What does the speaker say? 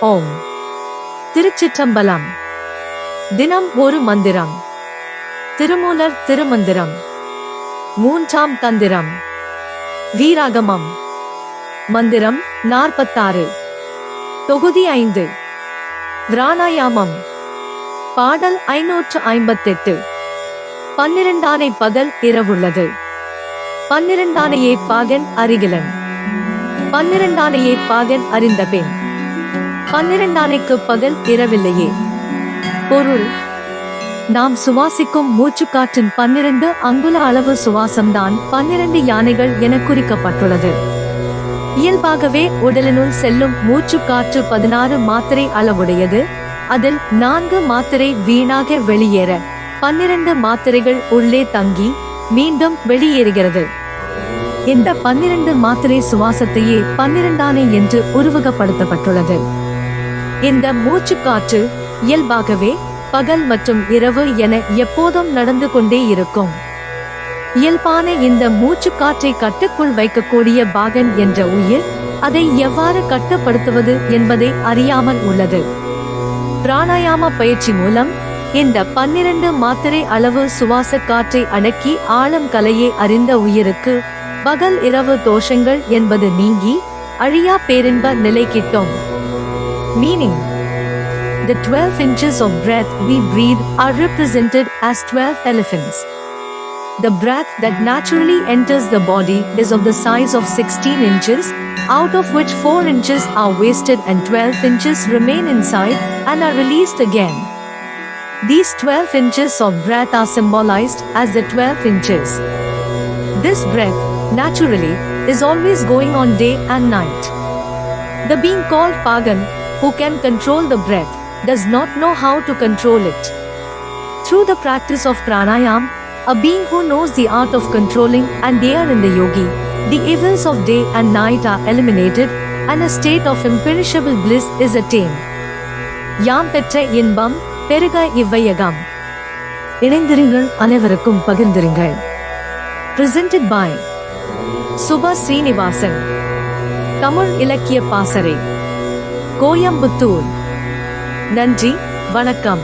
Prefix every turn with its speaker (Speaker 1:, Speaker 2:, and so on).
Speaker 1: ஓம். திருச்சிற்றம்பலம். தினம் ஒரு மந்திரம். திருமூலர் திருமந்திரம். மூன்றாம் தந்திரம். வீராகமம். மந்திரம் 46. தொகுதி 5. பிராணாயாமம். பாடல் 558. 12 பகல் இரவுள்ளது. 12 பாகன் அருகிலன். 12 பாகன் அறிந்த பெண். 12 பகல் இரவில்லையே. பொருள்: நாம் சுவாசிக்கும் மூச்சுக்காற்றின் 12 அங்குல அளவு சுவாசம்தான் 12 யானைகள் என குறிக்கப்பட்டுள்ளது. இயல்பாகவே உடலினுள் செல்லும் மூச்சுக்காற்று 16 மாத்திரை அளவுடையது. அதில் 4 மாத்திரை வீணாக வெளியேற 12 மாத்திரைகள் உள்ளே தங்கி மீண்டும் வெளியேறுகிறது. இந்த 12 மாத்திரை சுவாசத்தையே 12 என்று உருவகப்படுத்தப்பட்டுள்ளது. இந்த மூச்சுக்காற்று இயல்பாகவே பகல் மற்றும் இரவு என எப்போதும் நடந்து கொண்டே இருக்கும். இயல்பான இந்த மூச்சுக்காற்றை கட்டுக்குள் வைக்கக்கூடிய பாகன் என்ற உயிர் அதை எவ்வாறு கட்டுப்படுத்துவது என்பதை அறியாமல் உள்ளது. பிராணாயாம பயிற்சி மூலம் இந்த 12 மாத்திரை அளவு சுவாச காற்றை அடக்கி ஆழம் கலையை அறிந்த உயிருக்கு பகல் இரவு தோஷங்கள் என்பது நீங்கி அழியா பேரின்ப நிலை கிட்டும். Meaning: the 12 inches of breath we breathe are represented as 12 elephants. The breath that naturally enters the body is of the size of 16 inches, out of which 4 inches are wasted and 12 inches remain inside and are released again. These 12 inches of breath are symbolized as the 12 inches. This breath, naturally, is always going on day and night. The being called Pagan, who can control the breath, does not know how to control it. Through the practice of pranayam, a being who knows the art of controlling and there in the yogi, the evils of day and night are eliminated, and a state of imperishable bliss is attained. யாம் பெற்ற இன்பம் பெருக இவ்வையகம். இணைந்திருங்கள், அனைவருக்கும் பகிர்ந்திருங்கள். Presented by Subha Srinivasan. Tamil இலக்கிய பாசறை, கோயம்புத்தூர். நன்றி, வணக்கம்.